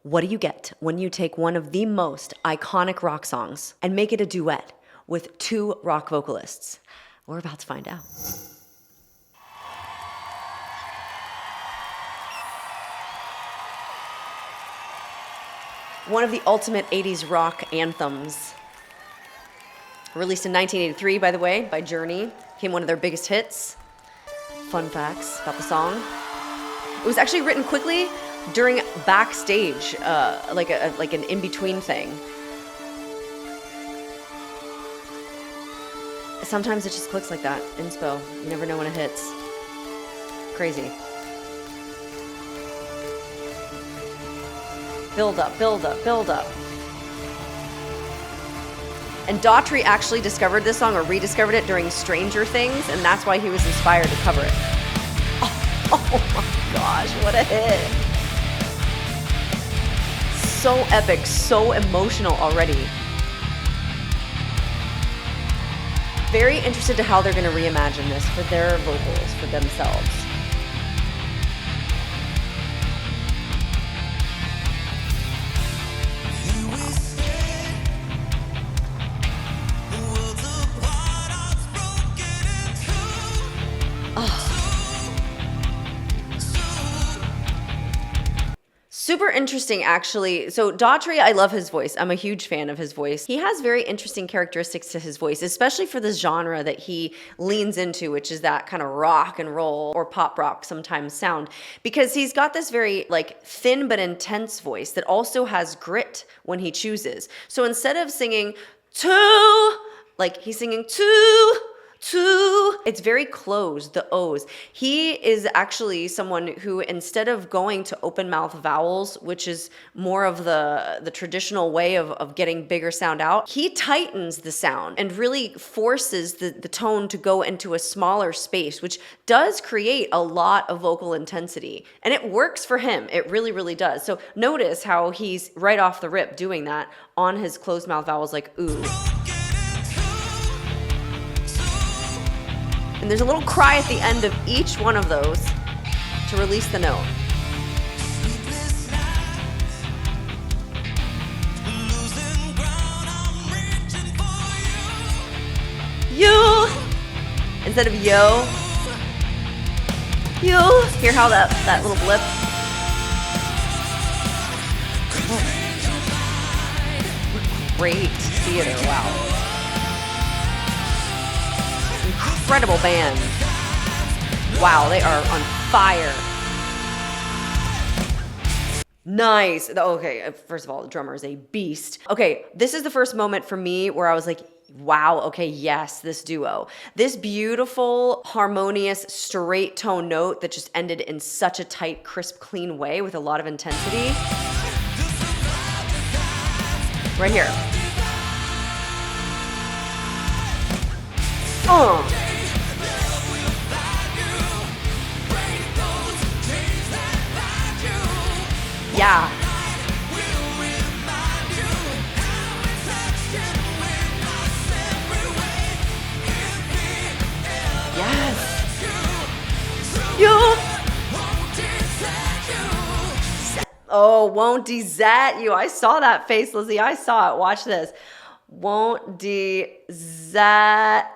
What do you get when you take one of the most iconic rock songs and make it a duet with two rock vocalists? We're about to find out. One of the ultimate 80s rock anthems. Released in 1983, by the way, by Journey. Became one of their biggest hits. Fun facts about the song. It was actually written quickly during backstage, like an in-between thing. Sometimes it just clicks like that. Inspo. You never know when it hits. Crazy. Build up, build up, build up. And Daughtry actually discovered this song or rediscovered it during Stranger Things, and that's why he was inspired to cover it. Oh my gosh, what a hit. So epic, so emotional already. Very interested to how they're going to reimagine this for their vocals, for themselves. Super interesting, actually. So Daughtry, I love his voice. I'm a huge fan of his voice. He has very interesting characteristics to his voice, especially for the genre that he leans into, which is that kind of rock and roll or pop rock sometimes sound, because he's got this very like thin but intense voice that also has grit when he chooses. So instead of singing two, like he's singing two, it's very closed, the O's. He is actually someone who, instead of going to open mouth vowels, which is more of the traditional way of getting bigger sound out, he tightens the sound and really forces the tone to go into a smaller space, which does create a lot of vocal intensity. And it works for him. It really, really does. So notice how he's right off the rip doing that on his closed mouth vowels like ooh. And there's a little cry at the end of each one of those to release the note. You, instead of yo, you. Hear how that little blip? Oh. Great theater, wow. Incredible band. Wow, they are on fire. Nice. Okay, first of all, the drummer is a beast. Okay, this is the first moment for me where I was like, wow, okay, yes, this duo. This beautiful, harmonious, straight tone note that just ended in such a tight, crisp, clean way with a lot of intensity. Right here. Yeah. Yes. You. Oh, won't desat you. I saw that face, Lzzy. I saw it. Watch this. Won't desat.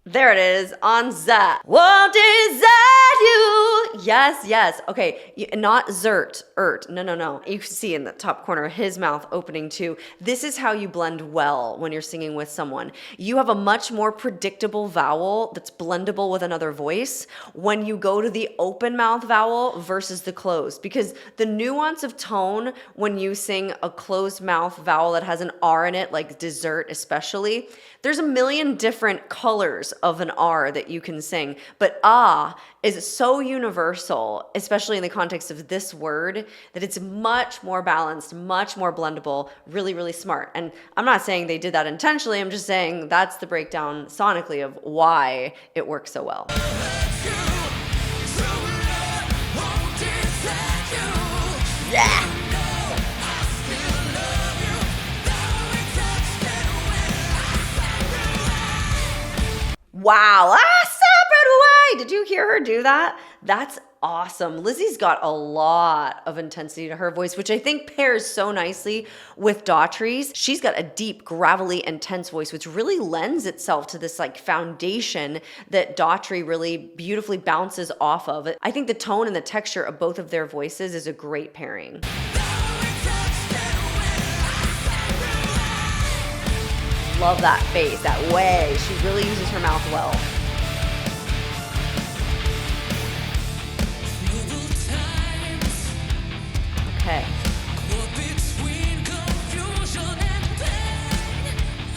There it is, on Zat. Won't desert you. Yes, yes. Okay, not zert, no. You can see in the top corner of his mouth opening too. This is how you blend well when you're singing with someone. You have a much more predictable vowel that's blendable with another voice when you go to the open mouth vowel versus the closed, because the nuance of tone when you sing a closed mouth vowel that has an R in it, like dessert especially, there's a million different colors of an R that you can sing, but ah is so universal, especially in the context of this word, that it's much more balanced, much more blendable, really, really smart. And I'm not saying they did that intentionally, I'm just saying that's the breakdown sonically of why it works so well. Yeah! Wow, separate way. Did you hear her do do that, that's awesome. Lzzy's got a lot of intensity to her voice, which I think pairs so nicely with Daughtry's. She's got a deep, gravelly, intense voice, which really lends itself to this like foundation that Daughtry really beautifully bounces off of. I think the tone and the texture of both of their voices is a great pairing. Love that face, that way. She really uses her mouth well. Okay.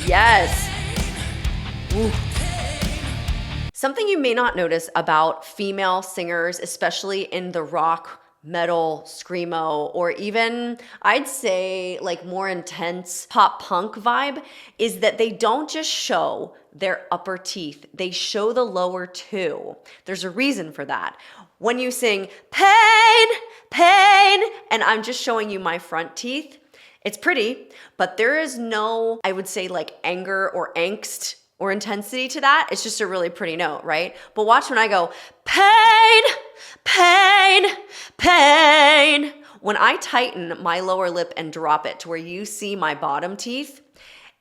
Yes. Ooh. Something you may not notice about female singers, especially in the rock, metal, screamo, or even I'd say like more intense pop punk vibe, is that they don't just show their upper teeth, they show the lower too. There's a reason for that. When you sing pain, pain, and I'm just showing you my front teeth, it's pretty, but there is no, I would say like anger or angst or intensity to that. It's just a really pretty note, right? But watch when I go pain, pain, pain. When I tighten my lower lip and drop it to where you see my bottom teeth,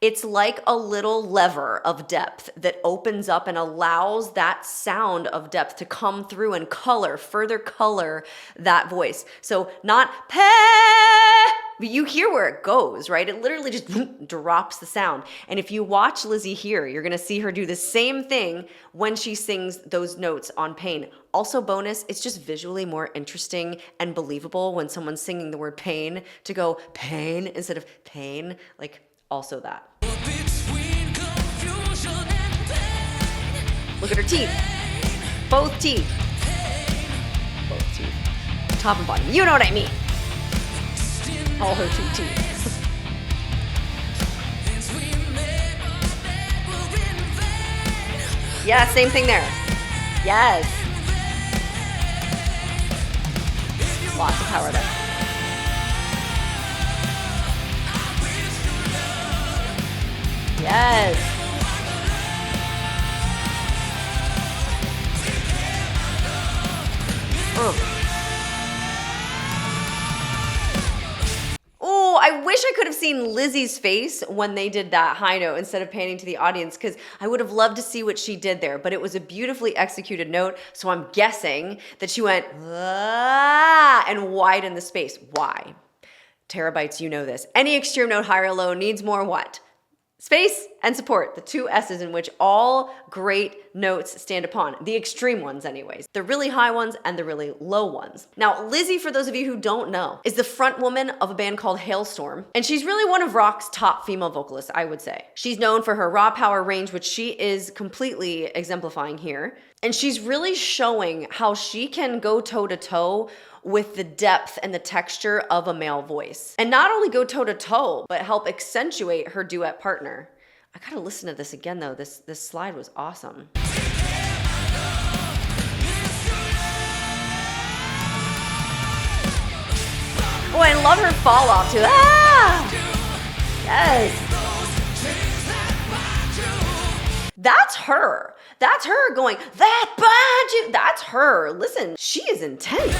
it's like a little lever of depth that opens up and allows that sound of depth to come through and further color that voice. So not but you hear where it goes, right? It literally just drops the sound. And if you watch Lzzy here, you're gonna see her do the same thing when she sings those notes on pain. Also bonus, it's just visually more interesting and believable when someone's singing the word pain to go pain instead of pain, like also that. Look at her teeth. Both teeth. Both teeth. Top and bottom. You know what I mean. All her two teeth. Yeah, same thing there. Yes. Lots of power there. Yes. Oh, I wish I could have seen Lzzy's face when they did that high note instead of panning to the audience, because I would have loved to see what she did there, but it was a beautifully executed note, so I'm guessing that she went ah, and widened the space. Why? Terabytes, you know this. Any extreme note, high or low, needs more what? Space and support, the two S's in which all great notes stand upon. The extreme ones anyways. The really high ones and the really low ones. Now, Lzzy, for those of you who don't know, is the front woman of a band called Halestorm. And she's really one of rock's top female vocalists, I would say. She's known for her raw power range, which she is completely exemplifying here. And she's really showing how she can go toe to toe with the depth and the texture of a male voice. And not only go toe to toe, but help accentuate her duet partner. I gotta listen to this again though. This slide was awesome. Oh, I love her fall off too. Ah! Yes. That's her. That's her going, that bad you. That's her. Listen, she is intense.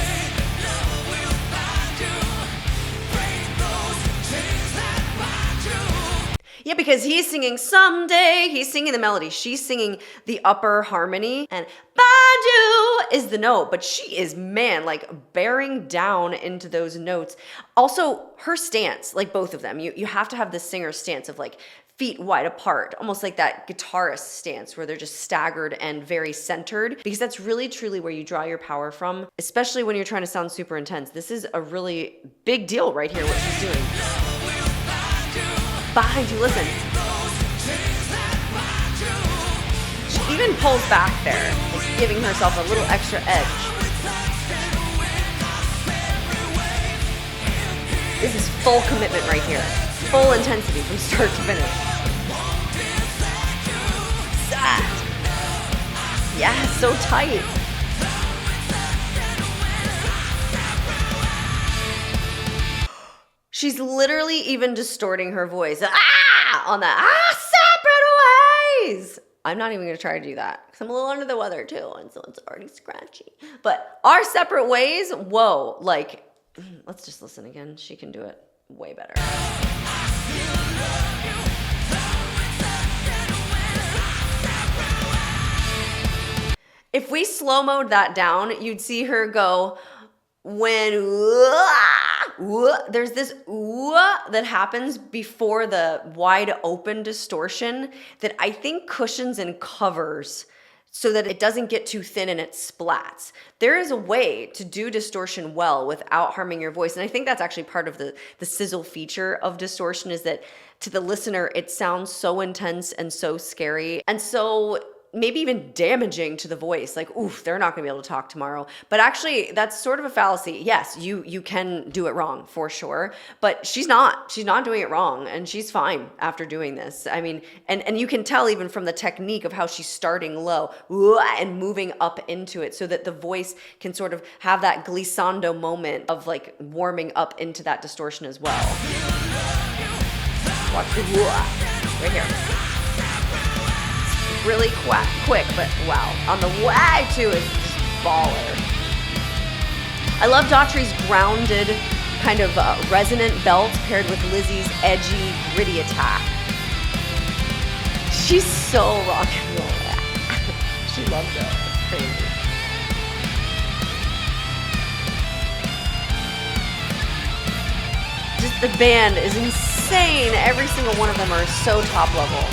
Yeah, because he's singing someday, he's singing the melody, she's singing the upper harmony, and Badu is the note, but she is, man, like bearing down into those notes. Also, her stance, like both of them, you have to have the singer's stance of like feet wide apart, almost like that guitarist stance where they're just staggered and very centered, because that's really truly where you draw your power from, especially when you're trying to sound super intense. This is a really big deal right here, what she's doing. Behind you, listen. She even pulls back there, like giving herself a little extra edge. This is full commitment right here. Full intensity from start to finish. Sad. Yeah, so tight. She's literally even distorting her voice. Ah! On that. Ah! Separate ways! I'm not even gonna try to do that because I'm a little under the weather too, and so it's already scratchy. But Our Separate Ways, whoa, like, let's just listen again. She can do it way better. If we slow-mode that down, you'd see her go, when there's this that happens before the wide open distortion that I think cushions and covers so that it doesn't get too thin and it splats. There is a way to do distortion well without harming your voice. And I think that's actually part of the sizzle feature of distortion, is that to the listener, it sounds so intense and so scary and so maybe even damaging to the voice. Like, oof, they're not gonna be able to talk tomorrow. But actually, that's sort of a fallacy. Yes, you can do it wrong for sure, but she's not doing it wrong, and she's fine after doing this. I mean, and you can tell even from the technique of how she's starting low and moving up into it so that the voice can sort of have that glissando moment of like warming up into that distortion as well. Watch the right here. Really quick, but wow. On the way too is just baller. I love Daughtry's grounded, kind of resonant belt paired with Lzzy's edgy, gritty attack. She's so rock and roll. She loves it. It's crazy. Just the band is insane. Every single one of them are so top level.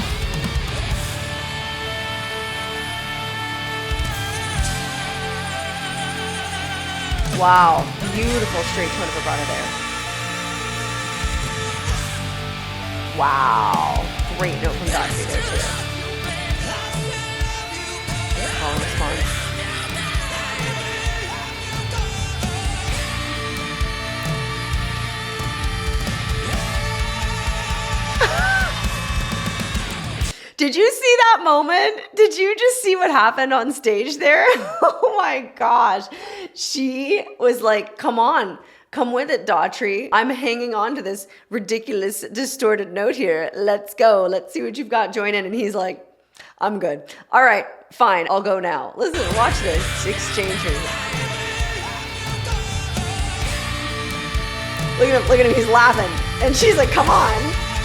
Wow, beautiful straight tone of vibrato there. Wow, great note from Daughtry there too. Oh, it's fun. Did you see that moment? Did you just see what happened on stage there? Oh my gosh. She was like, come on, come with it, Daughtry. I'm hanging on to this ridiculous distorted note here. Let's go. Let's see what you've got. Join in. And he's like, I'm good. All right, fine. I'll go now. Listen, watch this exchange here. Look at him. He's laughing. And she's like, come on.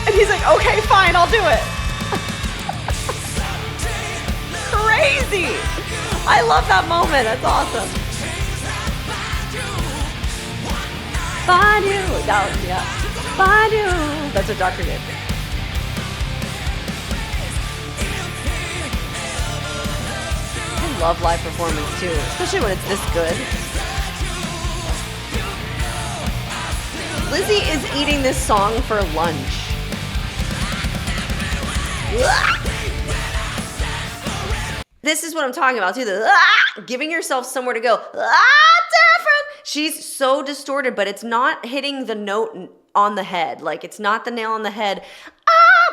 And he's like, okay, fine. I'll do it. Crazy. I love that moment. That's awesome. Badu. Yeah. Badu. That's what Daughtry did. I love live performance too, especially when it's this good. Lzzy is eating this song for lunch. This is what I'm talking about too. Giving yourself somewhere to go. Different. She's so distorted, but it's not hitting the note on the head. Like, it's not the nail on the head.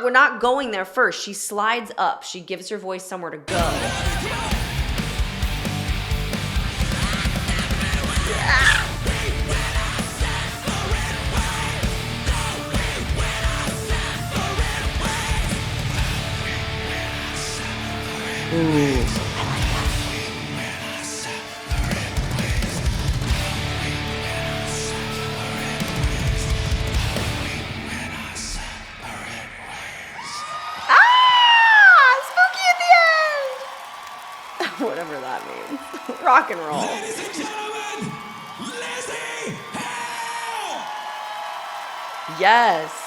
We're not going there first. She slides up. She gives her voice somewhere to go. Ooh, I like that. Spooky at the end! Whatever that means. Rock and roll. Ladies and gentlemen, Lzzy Hale! Yes.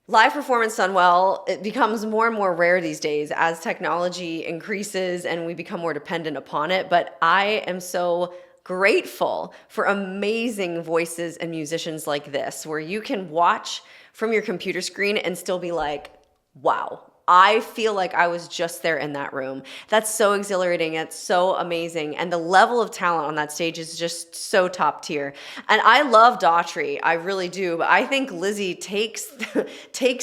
Live performance done well, it becomes more and more rare these days as technology increases and we become more dependent upon it. But I am so grateful for amazing voices and musicians like this, where you can watch from your computer screen and still be like, wow. I feel like I was just there in that room. That's so exhilarating. It's so amazing. And the level of talent on that stage is just so top tier. And I love Daughtry. I really do. But I think Lzzy takes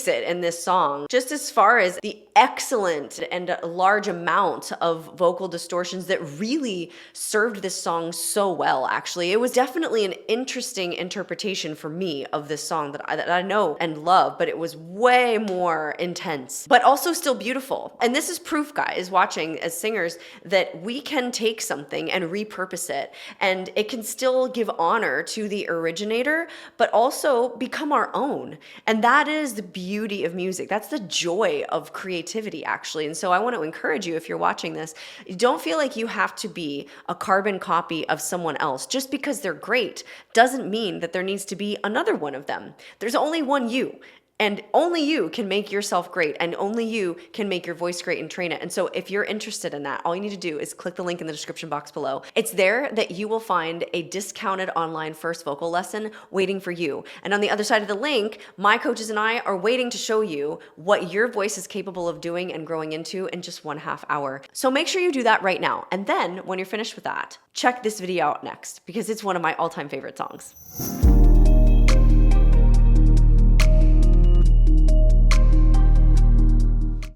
it in this song. Just as far as the excellent and large amount of vocal distortions that really served this song so well, actually. It was definitely an interesting interpretation for me of this song that I know and love, but it was way more intense. But also also still beautiful. And this is proof, guys, watching as singers, that we can take something and repurpose it, and it can still give honor to the originator, but also become our own. And that is the beauty of music. That's the joy of creativity, actually. And so I want to encourage you, if you're watching this, don't feel like you have to be a carbon copy of someone else. Just because they're great doesn't mean that there needs to be another one of them. There's only one you. And only you can make yourself great, and only you can make your voice great and train it. And so if you're interested in that, all you need to do is click the link in the description box below. It's there that you will find a discounted online first vocal lesson waiting for you. And on the other side of the link, my coaches and I are waiting to show you what your voice is capable of doing and growing into in just 1/2 hour. So make sure you do that right now. And then when you're finished with that, check this video out next, because it's one of my all-time favorite songs.